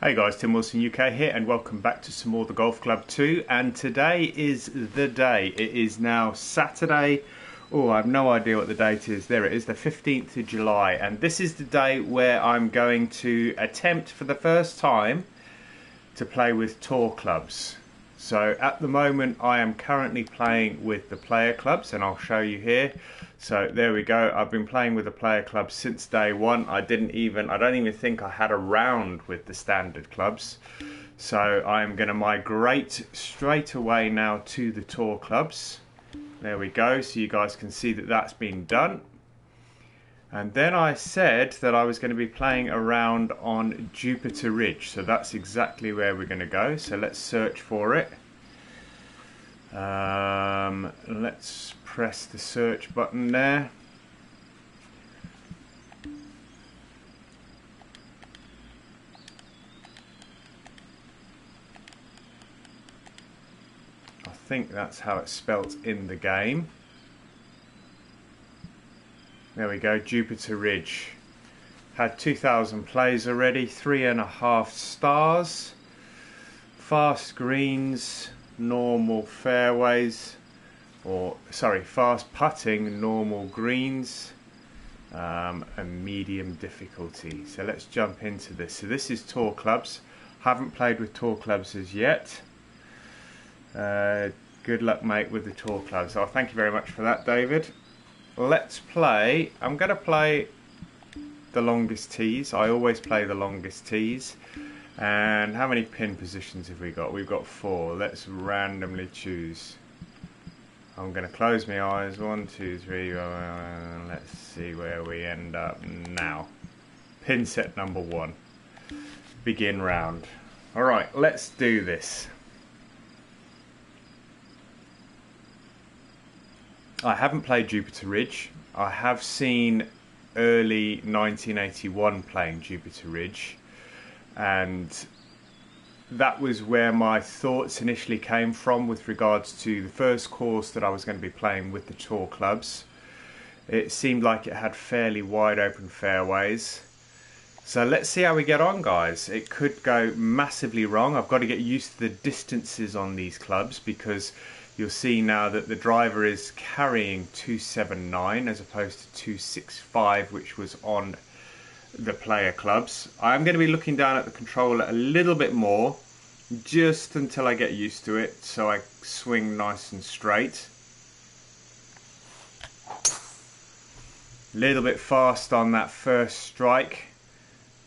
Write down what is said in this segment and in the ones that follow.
Hey guys, Tim Wilson UK here and welcome back to some more The Golf Club 2, and today is the day. It is now Saturday. Oh, I have no idea what the date is. There it is, the 15th of July, and this is the day where I'm going to attempt for the first time to play with tour clubs. So at the moment I am currently playing with the player clubs, and I'll show you here. So there we go. I've been playing with the player clubs since day one. I don't even think I had a round with the standard clubs. So I'm going to migrate straight away now to the tour clubs. There we go. So you guys can see that that's been done. And then I said that I was going to be playing around on Jupitor Ridge. So that's exactly where we're going to go. So let's search for it. Let's press the search button there. I think that's how it's spelt in the game. There we go, Jupitor Ridge. Had 2,000 plays already, 3.5 stars, fast greens, normal fairways, or sorry, fast putting, normal greens, and medium difficulty. So let's jump into this. So this is tour clubs. Haven't played with tour clubs as yet. Good luck, mate, with the tour clubs. Oh, thank you very much for that, David. Let's play. I'm going to play the longest tees. I always play the longest tees. And how many pin positions have we got? We've got 4. Let's randomly choose. I'm going to close my eyes. 1, 2, 3. Let's see where we end up now. Pin set number 1. Begin round. Alright, let's do this. I haven't played Jupitor Ridge. I have seen early 1981 playing Jupitor Ridge, and that was where my thoughts initially came from with regards to the first course that I was going to be playing with the tour clubs. It seemed like it had fairly wide open fairways. So let's see how we get on, guys. It could go massively wrong. I've got to get used to the distances on these clubs, because you'll see now that the driver is carrying 279 as opposed to 265, which was on the player clubs. I'm going to be looking down at the controller a little bit more, just until I get used to it, so I swing nice and straight. A little bit fast on that first strike.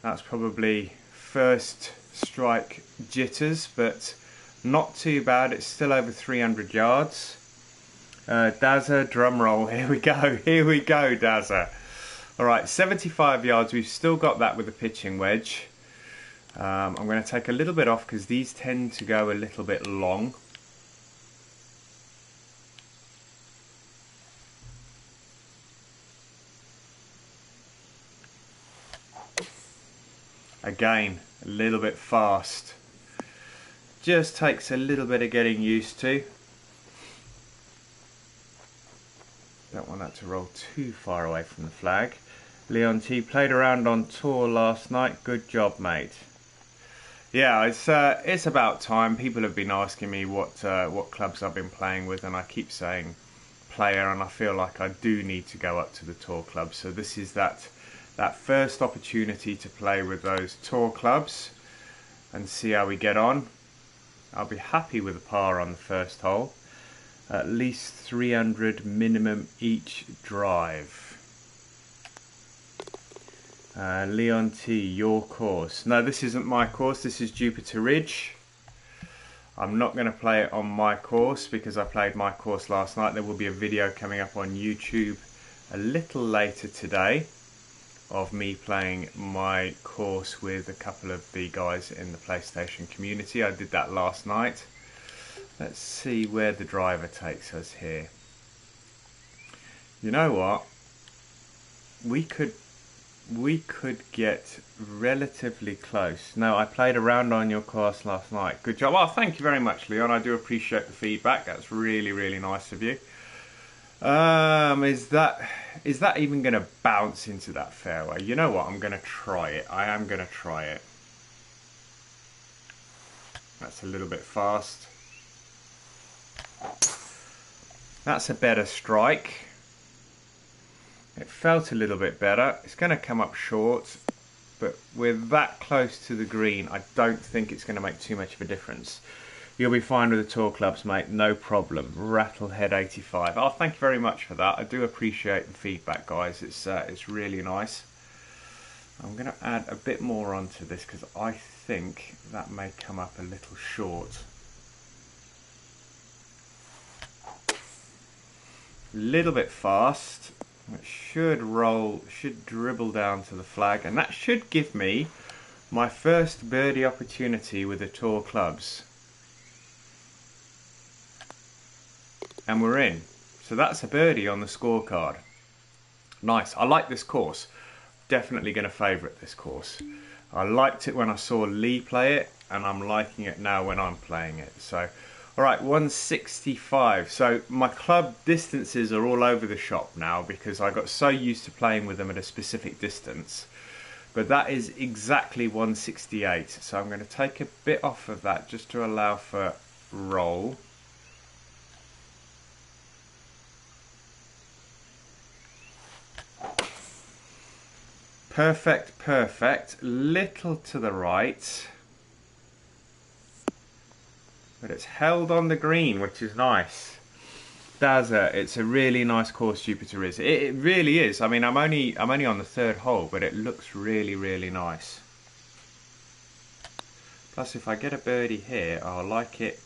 That's probably first strike jitters, but not too bad. It's still over 300 yards. Dazza, drum roll. Here we go. Here we go, Dazza. Alright, 75 yards. We've still got that with the pitching wedge. I'm going to take a little bit off because these tend to go a little bit long. Again, a little bit fast. Just takes a little bit of getting used to. Don't want that to roll too far away from the flag. Leon T played around on tour last night. Good job, mate. Yeah, it's about time. People have been asking me what clubs I've been playing with, and I keep saying player, and I feel like I do need to go up to the tour club. So this is that first opportunity to play with those tour clubs and see how we get on. I'll be happy with a par on the first hole. At least 300 minimum each drive. Leon T, your course. No, this isn't my course. This is Jupitor Ridge. I'm not going to play it on my course because I played my course last night. There will be a video coming up on YouTube a little later today of me playing my course with a couple of the guys in the PlayStation community. I did that last night. Let's see where the driver takes us here. You know what? We could get relatively close. No, I played around on your course last night. Good job. Well, thank you very much, Leon. I do appreciate the feedback. That's really, really nice of you. Is that even going to bounce into that fairway? You know what? I'm going to try it. I am going to try it. That's a little bit fast. That's a better strike. It felt a little bit better. It's going to come up short, but we're that close to the green, I don't think it's going to make too much of a difference. You'll be fine with the tour clubs, mate, no problem. Rattlehead 85. Oh, thank you very much for that. I do appreciate the feedback, guys. It's really nice. I'm going to add a bit more onto this because I think that may come up a little short. A little bit fast. It should roll, should dribble down to the flag, and that should give me my first birdie opportunity with the tour clubs. And we're in. So that's a birdie on the scorecard. Nice. I like this course. Definitely going to favourite this course. I liked it when I saw Lee play it, and I'm liking it now when I'm playing it. So, alright, 165. So my club distances are all over the shop now because I got so used to playing with them at a specific distance. But that is exactly 168. So I'm going to take a bit off of that just to allow for roll. Perfect, perfect. Little to the right. But it's held on the green, which is nice. It's a really nice course, Jupitor Ridge. It really is. I mean, I'm only on the third hole, but it looks really, really nice. Plus, if I get a birdie here, I'll like it.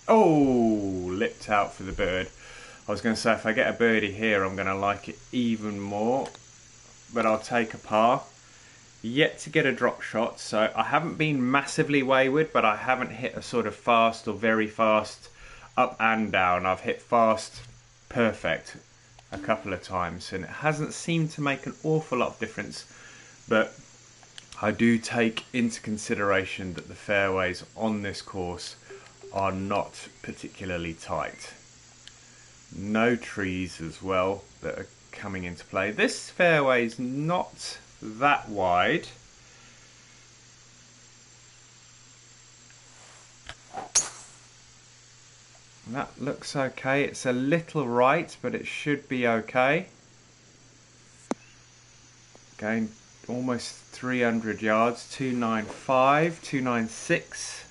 Oh, lipped out for the bird. I was going to say, if I get a birdie here, I'm going to like it even more. But I'll take a par. Yet to get a drop shot, so I haven't been massively wayward, but I haven't hit a sort of fast or very fast up and down. I've hit fast perfect a couple of times, and it hasn't seemed to make an awful lot of difference, but I do take into consideration that the fairways on this course are not particularly tight. No trees as well that are coming into play. This fairway's not that wide. And that looks okay. It's a little right, but it should be okay. Going almost 300 yards, 295, 296.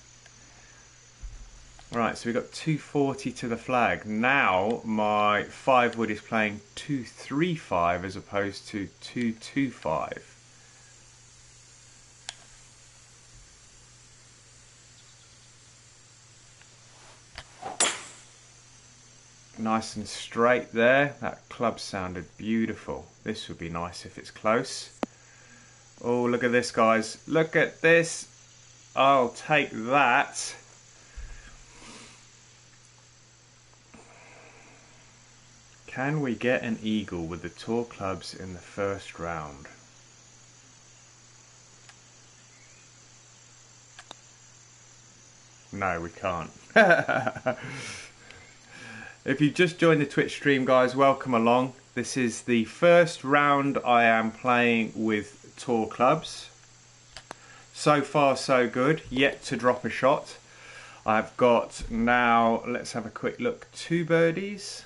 Right, so we've got 240 to the flag. Now my 5 wood is playing 235 as opposed to 225. Nice and straight there. That club sounded beautiful. This would be nice if it's close. Oh, look at this, guys. Look at this. I'll take that. Can we get an eagle with the tour clubs in the first round? No, we can't. If you've just joined the Twitch stream, guys, welcome along. This is the first round I am playing with tour clubs. So far, so good. Yet to drop a shot. I've got now, let's have a quick look, 2 birdies.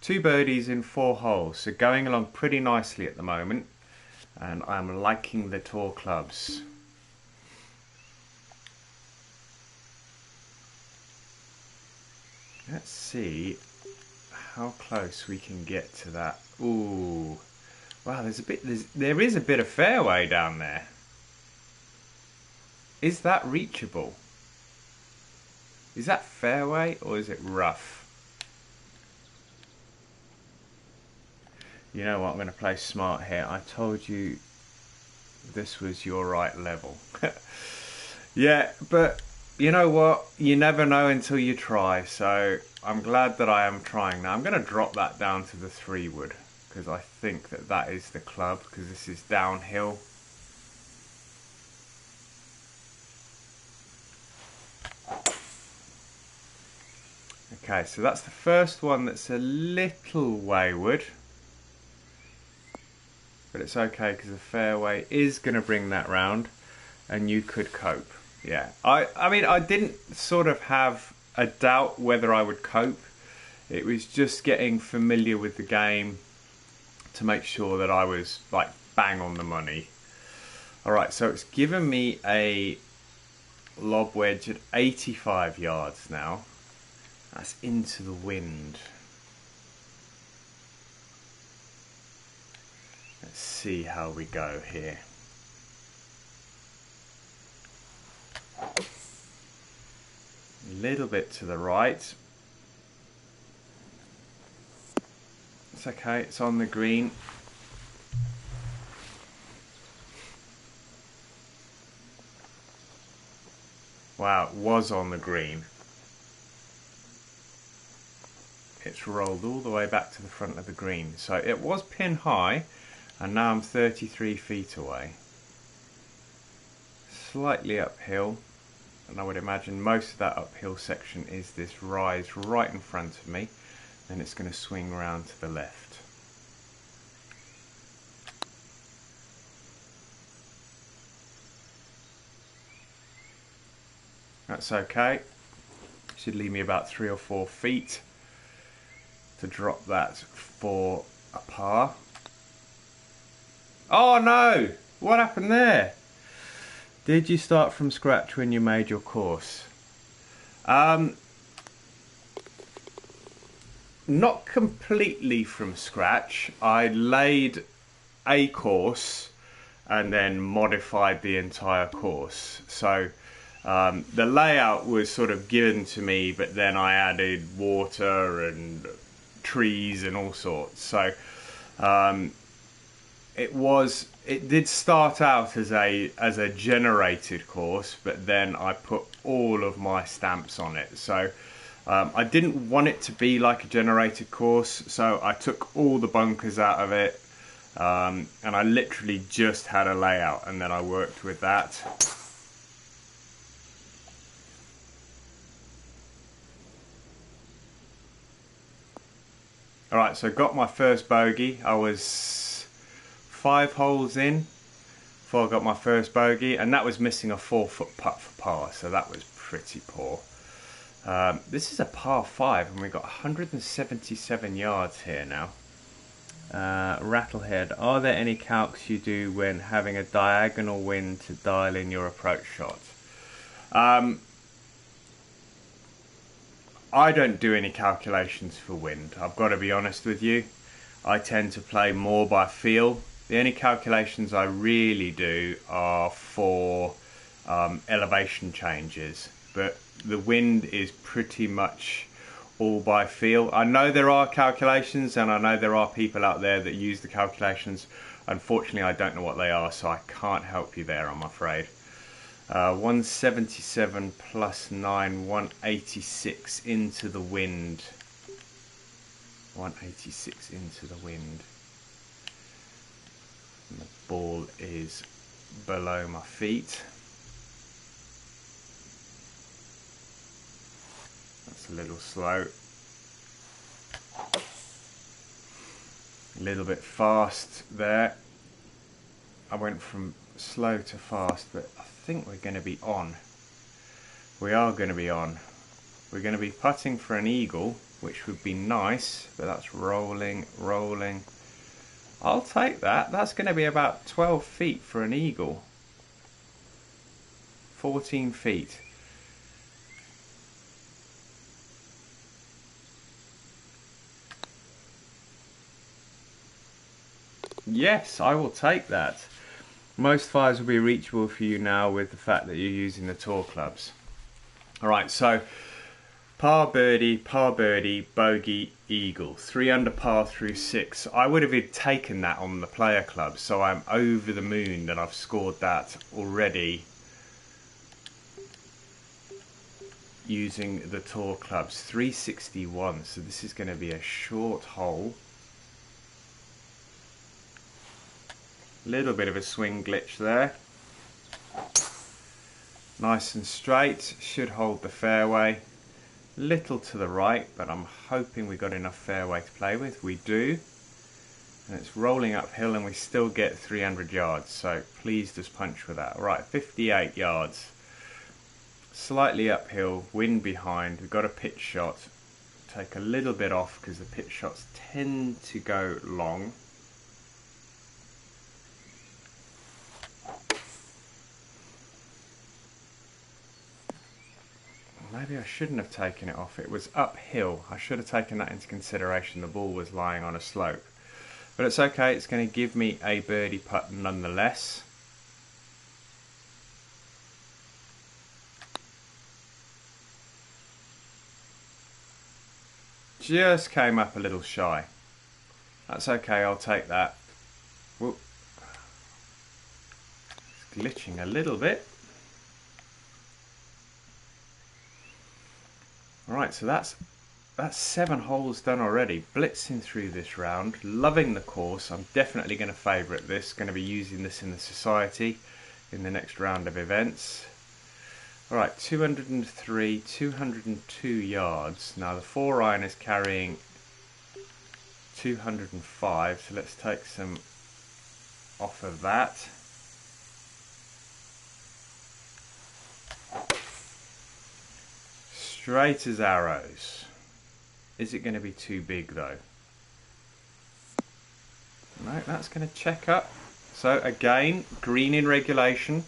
2 birdies in 4 holes, so going along pretty nicely at the moment, and I'm liking the tour clubs. Let's see how close we can get to that. Ooh, wow! There is a bit of fairway down there. Is that reachable? Is that fairway or is it rough? You know what, I'm going to play smart here. I told you this was your right level. Yeah, but you know what? You never know until you try. So I'm glad that I am trying now. I'm going to drop that down to the 3 wood because I think that that is the club because this is downhill. Okay, so that's the first one that's a little wayward. But it's okay because the fairway is going to bring that round and you could cope. Yeah, I mean, I didn't sort of have a doubt whether I would cope. It was just getting familiar with the game to make sure that I was like bang on the money. All right, so it's given me a lob wedge at 85 yards now. That's into the wind. Let's see how we go here. A little bit to the right. It's okay, it's on the green. Wow, it was on the green. It's rolled all the way back to the front of the green. So it was pin high, and now I'm 33 feet away. Slightly uphill, and I would imagine most of that uphill section is this rise right in front of me. Then it's going to swing round to the left. That's okay. Should leave me about 3 or 4 feet to drop that for a par. Oh no! What happened there? Did you start from scratch when you made your course? Not completely from scratch. I laid a course and then modified the entire course. So the layout was sort of given to me, but then I added water and trees and all sorts. So it did start out as a generated course, but then I put all of my stamps on it. So I didn't want it to be like a generated course, so I took all the bunkers out of it, and I literally just had a layout, and then I worked with that. Alright, so got my first bogey. I was 5 holes in before I got my first bogey, and that was missing a 4-foot putt for par, so that was pretty poor. This is a par 5, and we've got 177 yards here now. Rattlehead, are there any calcs you do when having a diagonal wind to dial in your approach shot? I don't do any calculations for wind. I've got to be honest with you. I tend to play more by feel. The only calculations I really do are for elevation changes, but the wind is pretty much all by feel. I know there are calculations, and I know there are people out there that use the calculations. Unfortunately, I don't know what they are, so I can't help you there, I'm afraid. 177 plus 9, 186 into the wind. 186 into the wind. And the ball is below my feet. That's a little slow. A little bit fast there. I went from slow to fast, but I think we're going to be on. We are going to be on. We're going to be putting for an eagle, which would be nice, but that's rolling, rolling. I'll take that. That's going to be about 12 feet for an eagle. 14 feet. Yes, I will take that. Most fives will be reachable for you now with the fact that you're using the tour clubs. Alright, so par birdie, bogey, eagle. 3 under par through 6. I would have taken that on the player club, so I'm over the moon that I've scored that already using the tour clubs. 361, so this is going to be a short hole. Little bit of a swing glitch there. Nice and straight, should hold the fairway. Little to the right, but I'm hoping we got enough fairway to play with. We do. And it's rolling uphill, and we still get 300 yards, so please just punch with that. Right, 58 yards. slightly uphill, wind behind. We've got a pitch shot. Take a little bit off because the pitch shots tend to go long. Maybe I shouldn't have taken it off. It was uphill. I should have taken that into consideration. The ball was lying on a slope. But it's okay. It's going to give me a birdie putt nonetheless. Just came up a little shy. That's okay. I'll take that. Whoop. It's glitching a little bit. Right, so that's 7 holes done already. Blitzing through this round, loving the course. I'm definitely going to favourite this. Going to be using this in the society in the next round of events. All right, 203, 202 yards. Now the 4-iron is carrying 205, so let's take some off of that. Straight as arrows. Is it going to be too big though? No, that's going to check up. So again, green in regulation.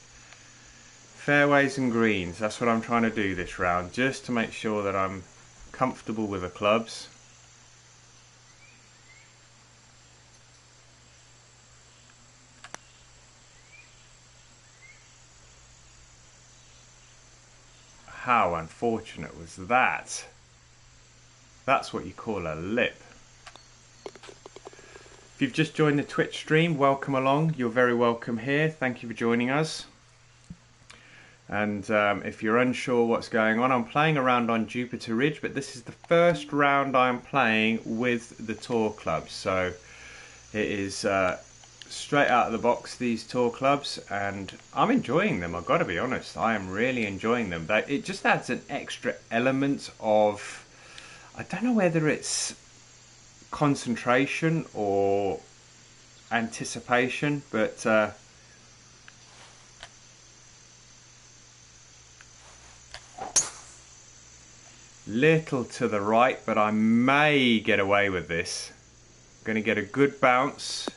Fairways and greens. That's what I'm trying to do this round, just to make sure that I'm comfortable with the clubs. How unfortunate was that? That's what you call a lip. If you've just joined the Twitch stream, welcome along. You're very welcome here. Thank you for joining us. And if you're unsure what's going on, I'm playing around on Jupitor Ridge, but this is the first round I'm playing with the tour clubs. So it is straight out of the box, these tour clubs, and I'm enjoying them. I've got to be honest, I am really enjoying them. It just adds an extra element of, I don't know whether it's concentration or anticipation, but little to the right, but I may get away with this. I'm going to get a good bounce.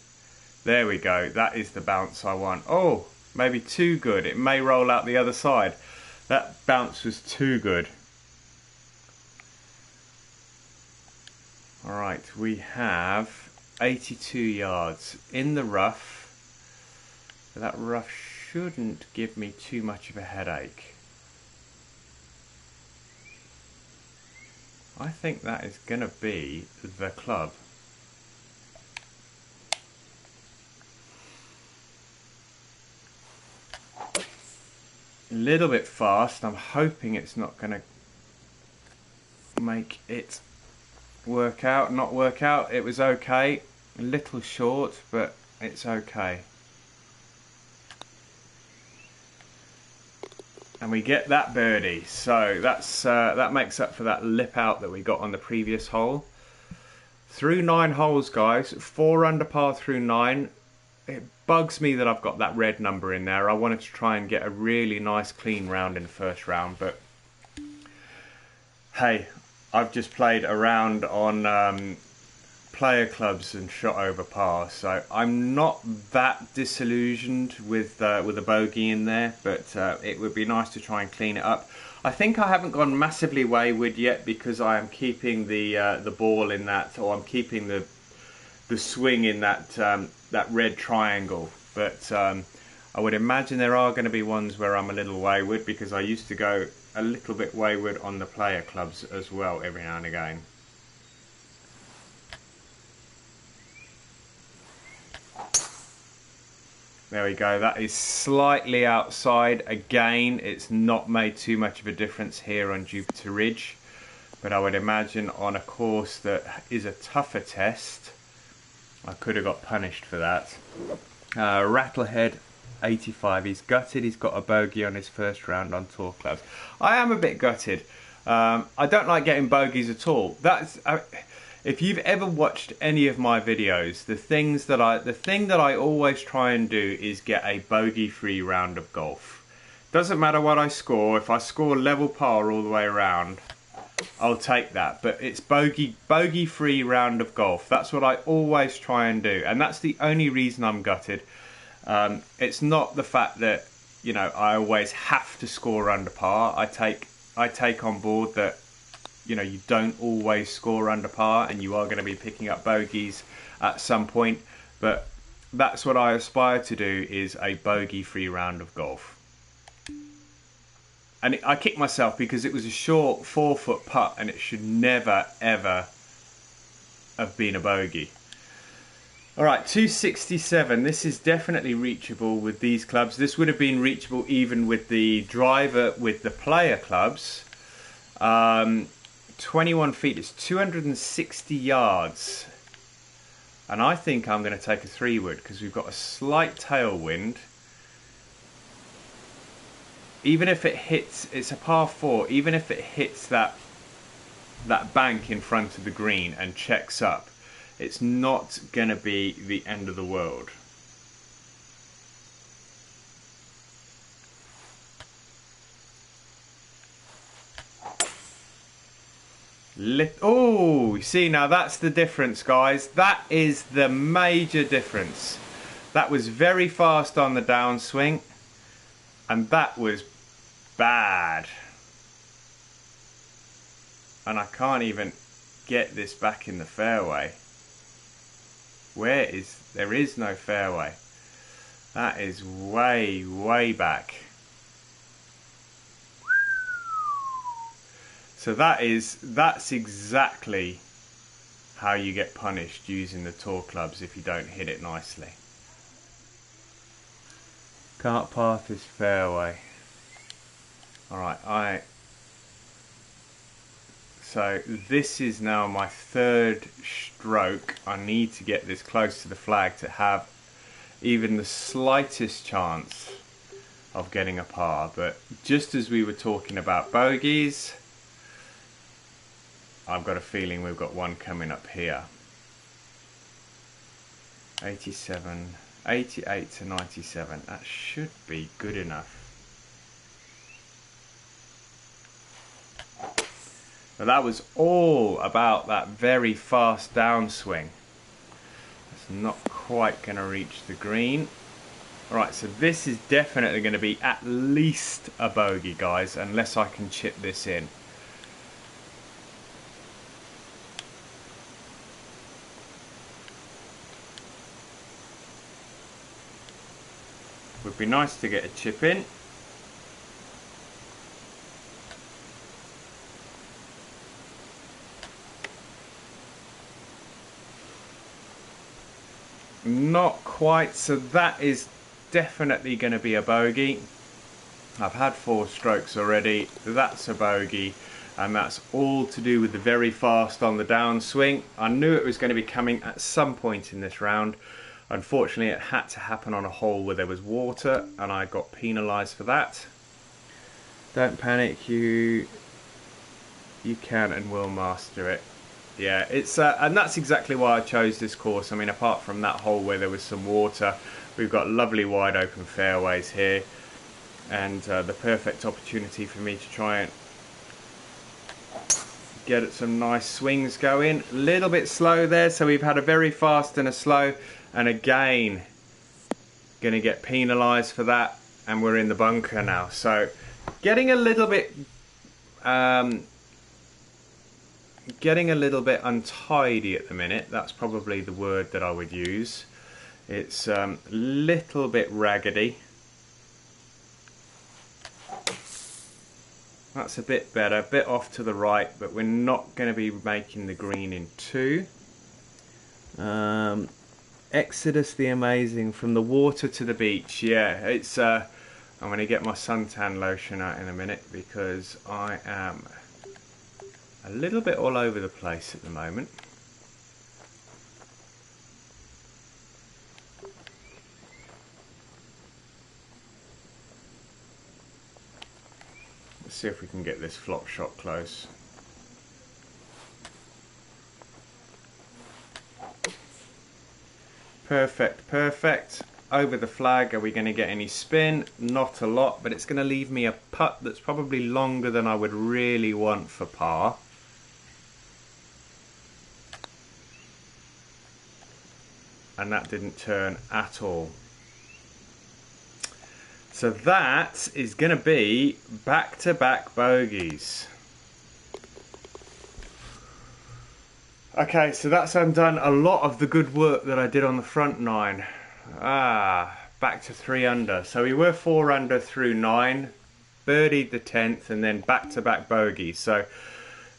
There we go. That is the bounce I want. Oh, maybe too good. It may roll out the other side. That bounce was too good. All right, we have 82 yards in the rough. That rough shouldn't give me too much of a headache. I think that is going to be the club. A little bit fast. I'm hoping it's not going to make it work out, not work out. It was okay. A little short, but it's okay. And we get that birdie, so that's that makes up for that lip out that we got on the previous hole. Through 9 holes, guys, 4 under par through 9. It bugs me that I've got that red number in there. I wanted to try and get a really nice clean round in the first round, but hey, I've just played a round on player clubs and shot over par, so I'm not that disillusioned with a bogey in there, but it would be nice to try and clean it up. I think I haven't gone massively wayward yet because I am keeping the ball in that, or I'm keeping the swing in that that red triangle, but I would imagine there are going to be ones where I'm a little wayward, because I used to go a little bit wayward on the player clubs as well every now and again. There we go, that is slightly outside. Again, it's not made too much of a difference here on Jupitor Ridge, but I would imagine on a course that is a tougher test, I could have got punished for that. Rattlehead 85, he's gutted, he's got a bogey on his first round on tour clubs. I am a bit gutted. I don't like getting bogeys at all. If you've ever watched any of my videos, the thing that I always try and do is get a bogey-free round of golf. Doesn't matter what I score. If I score level par all the way around, I'll take that. But it's bogey free round of golf. That's what I always try and do, and that's the only reason I'm gutted. It's not the fact that, you know, I always have to score under par. I take on board that, you know, you don't always score under par, and you are going to be picking up bogeys at some point. But that's what I aspire to do, is a bogey-free round of golf. And I kicked myself because it was a short 4-foot putt, and it should never, ever have been a bogey. All right, 267. This is definitely reachable with these clubs. This would have been reachable even with the driver, with the player clubs. 21 feet is 260 yards. And I think I'm going to take a 3-wood because we've got a slight tailwind. Even if it hits, it's a par 4, even if it hits that bank in front of the green and checks up, it's not going to be the end of the world. Oh, see, now that's the difference, guys. That is the major difference. That was very fast on the downswing, and that was bad. And I can't even get this back in the fairway. There is no fairway. That is way, way back. So that's exactly how you get punished using the tour clubs if you don't hit it nicely. Cart path is fairway. Alright, so this is now my 3rd stroke. I need to get this close to the flag to have even the slightest chance of getting a par. But just as we were talking about bogeys, I've got a feeling we've got one coming up here. 87, 88 to 97. That should be good enough. But that was all about that very fast downswing. It's not quite going to reach the green. Alright, so this is definitely going to be at least a bogey, guys, unless I can chip this in. Would be nice to get a chip in. Not quite, so that is definitely going to be a bogey. I've had 4 strokes already. That's a bogey, and that's all to do with the very fast on the downswing. I knew it was going to be coming at some point in this round. Unfortunately, it had to happen on a hole where there was water, and I got penalised for that. Don't panic, you can and will master it. Yeah, it's and that's exactly why I chose this course. I mean, apart from that hole where there was some water, we've got lovely wide open fairways here, and the perfect opportunity for me to try and get some nice swings going. A little bit slow there, so we've had a very fast and a slow, and again going to get penalised for that, and we're in the bunker now. So getting a little bit untidy at the minute. That's probably the word that I would use. It's a little bit raggedy. That's a bit better, a bit off to the right, but we're not going to be making the green in 2. Exodus the Amazing, from the water to the beach. Yeah, it's I'm going to get my suntan lotion out in a minute because I am a little bit all over the place at the moment. Let's see if we can get this flop shot close. Perfect, perfect. over the flag. Are we going to get any spin? Not a lot, but it's going to leave me a putt that's probably longer than I would really want for par. And that didn't turn at all. So that is going to be back-to-back bogeys. Okay, so that's undone a lot of the good work that I did on the front nine. Back to 3 under. So we were 4 under through 9, birdied the 10th, and then back-to-back bogeys. So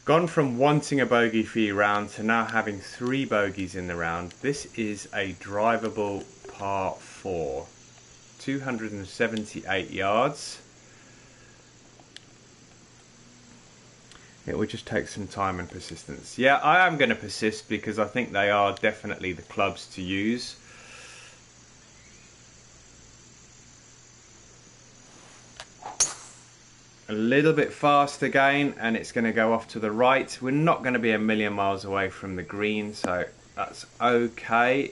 gone from wanting a bogey-free round to now having 3 bogeys in the round. This is a drivable par 4. 278 yards. It will just take some time and persistence. Yeah, I am going to persist because I think they are definitely the clubs to use. A little bit fast again, and it's going to go off to the right. We're not going to be a million miles away from the green, so that's okay.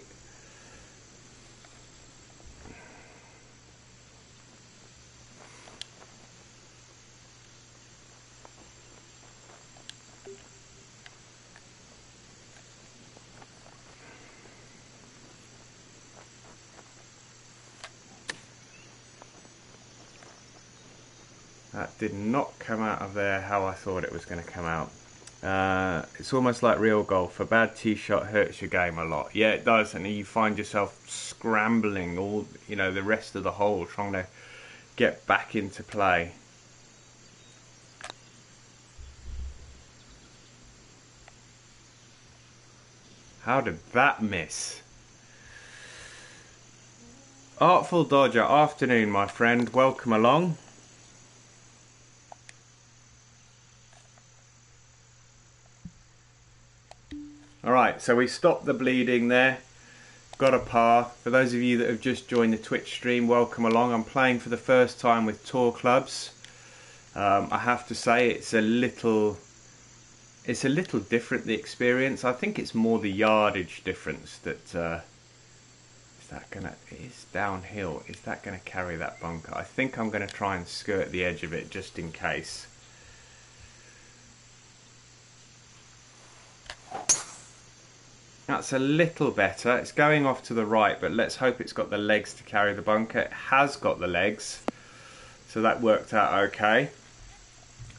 That did not come out of there how I thought it was going to come out. It's almost like real golf. A bad tee shot hurts your game a lot. Yeah, it does, and you find yourself scrambling all, the rest of the hole, trying to get back into play. How did that miss? Artful Dodger, afternoon, my friend. Welcome along. Alright, so we stopped the bleeding there, got a par. For those of you that have just joined the Twitch stream, welcome along. I'm playing for the first time with tour clubs. I have to say it's a little different, the experience. I think it's more the yardage difference that it's downhill. Is that gonna carry that bunker? I think I'm gonna try and skirt the edge of it just in case. That's a little better. It's going off to the right, but let's hope it's got the legs to carry the bunker. It has got the legs, so that worked out okay.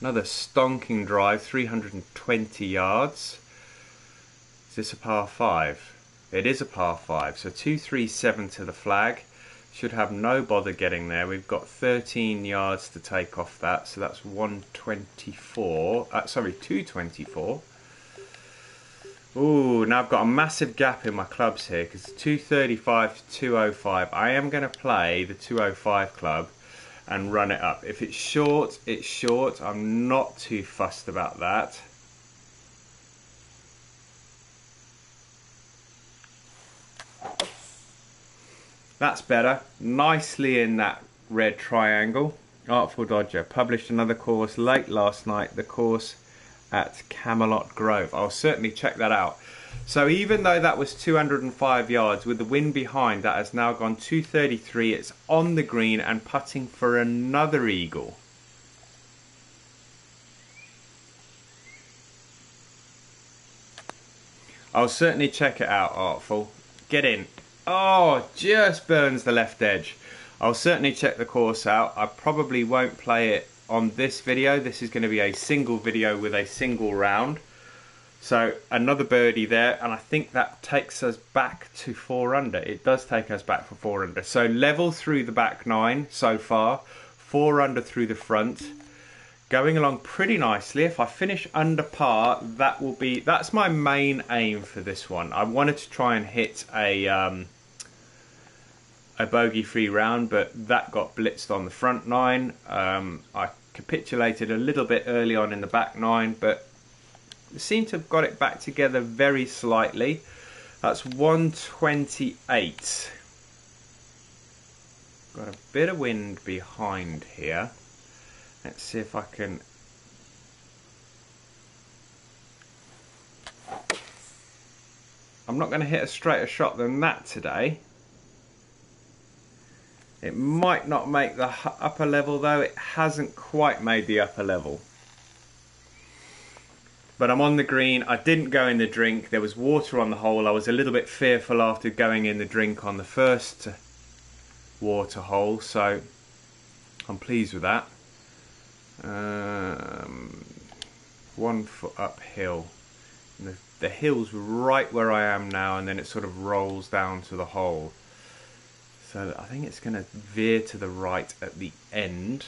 Another stonking drive, 320 yards. Is this a par 5? It is a par 5, so 237 to the flag. Should have no bother getting there. We've got 13 yards to take off that, so that's 124. Sorry, 224. Ooh, now I've got a massive gap in my clubs here because 235 to 205. I am going to play the 205 club and run it up. If it's short, it's short. I'm not too fussed about that. That's better. Nicely in that red triangle. Artful Dodger published another course late last night. The course at Camelot Grove. I'll certainly check that out. So even though that was 205 yards, with the wind behind, that has now gone 233. It's on the green and putting for another eagle. I'll certainly check it out, Artful. Get in. Oh, just burns the left edge. I'll certainly check the course out. I probably won't play it on this video. This is going to be a single video with a single round. So another birdie there, and I think that takes us back to 4 under. It does take us back for 4 under. So level through the back 9 so far, 4 under through the front. Going along pretty nicely. If I finish under par, that's my main aim for this one. I wanted to try and hit a bogey-free round, but that got blitzed on the front 9. I capitulated a little bit early on in the back 9, but seem to have got it back together very slightly. That's 128. Got a bit of wind behind here. Let's see if I can... I'm not going to hit a straighter shot than that today. It might not make the upper level though. It hasn't quite made the upper level. But I'm on the green. I didn't go in the drink. There was water on the hole. I was a little bit fearful after going in the drink on the first water hole, so I'm pleased with that. 1 foot uphill. And the hill's right where I am now, and then it sort of rolls down to the hole. So I think it's going to veer to the right at the end.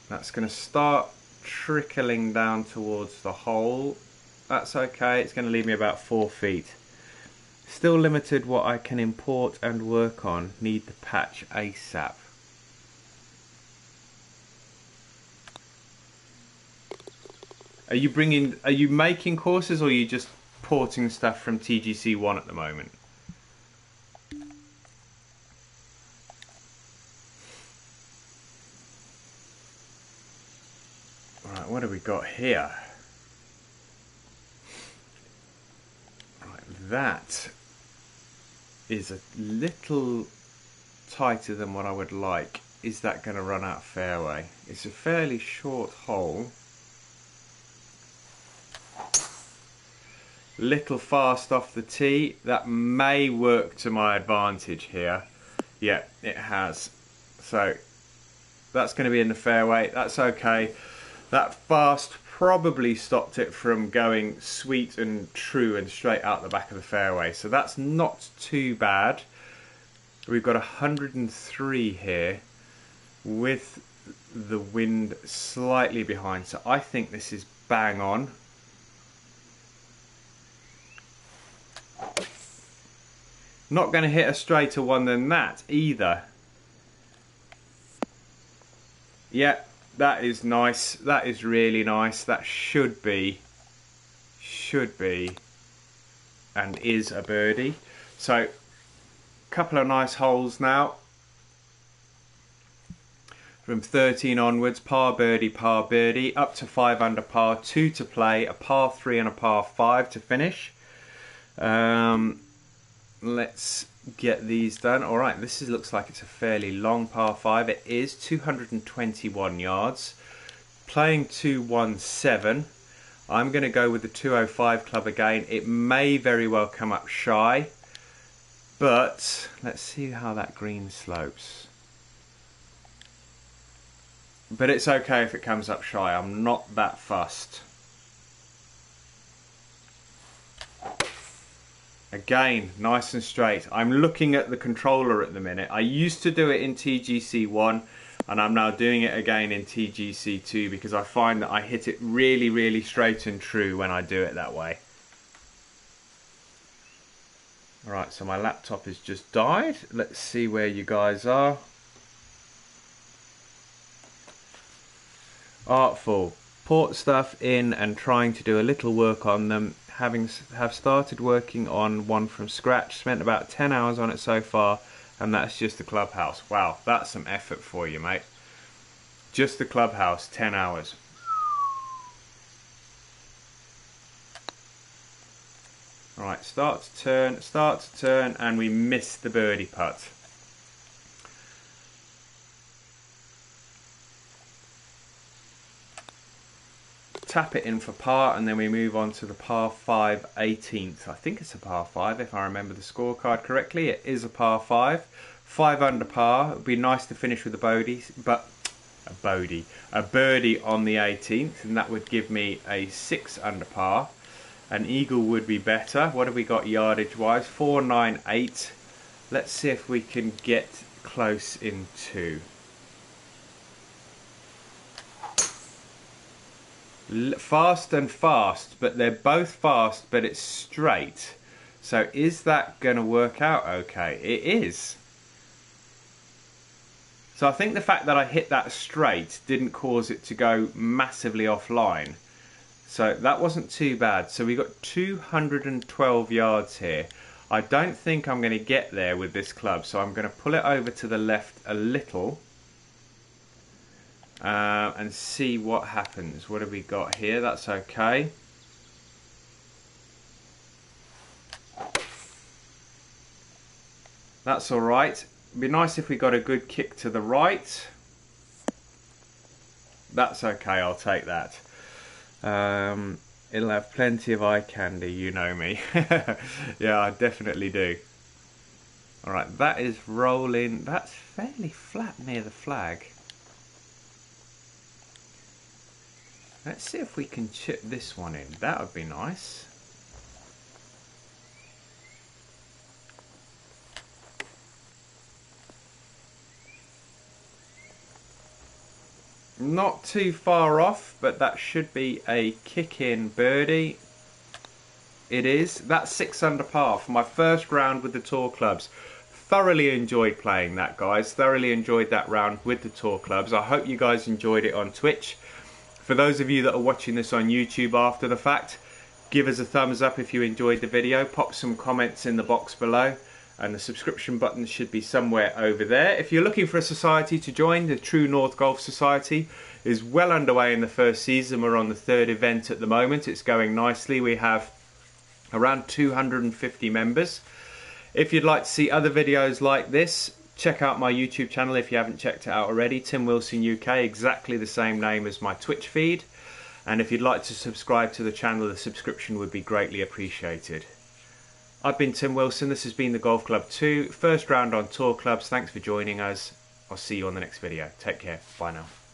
That's going to start trickling down towards the hole. That's okay, it's going to leave me about 4 feet. Still limited what I can import and work on. Need the patch ASAP. Are you making courses, or are you just porting stuff from TGC1 at the moment? Right, what have we got here? Right, that is a little tighter than what I would like. Is that going to run out fairway? It's a fairly short hole. Little fast off the tee. That may work to my advantage here. Yeah, it has. So that's going to be in the fairway. That's okay. That fast probably stopped it from going sweet and true and straight out the back of the fairway. So that's not too bad. We've got 103 here with the wind slightly behind. So I think this is bang on. Not going to hit a straighter one than that either. Yeah, that is nice. That is really nice. That should be, and is a birdie. So, a couple of nice holes now. From 13 onwards, par birdie, up to 5 under par, 2 to play, a par 3 and a par 5 to finish. Let's get these done. Alright, this looks like it's a fairly long par 5. It is 221 yards. Playing 217. I'm going to go with the 205 club again. It may very well come up shy, but let's see how that green slopes. But it's okay if it comes up shy. I'm not that fussed. Again, nice and straight. I'm looking at the controller at the minute. I used to do it in TGC1, and I'm now doing it again in TGC2 because I find that I hit it really, really straight and true when I do it that way. Alright, so my laptop has just died. Let's see where you guys are. Artful. Port stuff in and trying to do a little work on them. Have started working on one from scratch. Spent about 10 hours on it so far, and that's just the clubhouse. Wow, that's some effort for you, mate. Just the clubhouse, 10 hours. Right, start to turn, and we missed the birdie putt. Tap it in for par, and then we move on to the par 5 18th. I think it's a par 5 if I remember the scorecard correctly. It is a par 5. 5 under par. It would be nice to finish with a bogey, but a birdie on the 18th, and that would give me a 6 under par. An eagle would be better. What have we got yardage wise? 498. Let's see if we can get close in 2. Fast and fast, but they're both fast, but it's straight. So is that going to work out okay? It is. So I think the fact that I hit that straight didn't cause it to go massively offline. So that wasn't too bad. So we got 212 yards here. I don't think I'm going to get there with this club, so I'm going to pull it over to the left a little. And see what happens. What have we got here? That's okay. That's all right. It'd be nice if we got a good kick to the right. That's okay, I'll take that. It'll have plenty of eye candy, you know me. Yeah, I definitely do. Alright, that is rolling. That's fairly flat near the flag. Let's see if we can chip this one in. That would be nice. Not too far off, but that should be a kick-in birdie. It is. That's 6 under par for my first round with the tour clubs. Thoroughly enjoyed playing that, guys. Thoroughly enjoyed that round with the tour clubs. I hope you guys enjoyed it on Twitch. For those of you that are watching this on YouTube after the fact, give us a thumbs up if you enjoyed the video. Pop some comments in the box below. And the subscription button should be somewhere over there. If you're looking for a society to join, the True North Golf Society is well underway in the first season. We're on the 3rd event at the moment. It's going nicely. We have around 250 members. If you'd like to see other videos like this, check out my YouTube channel if you haven't checked it out already. Tim Wilson UK, exactly the same name as my Twitch feed. And if you'd like to subscribe to the channel, the subscription would be greatly appreciated. I've been Tim Wilson. This has been the Golf Club 2, first round on tour clubs. Thanks for joining us. I'll see you on the next video. Take care. Bye now.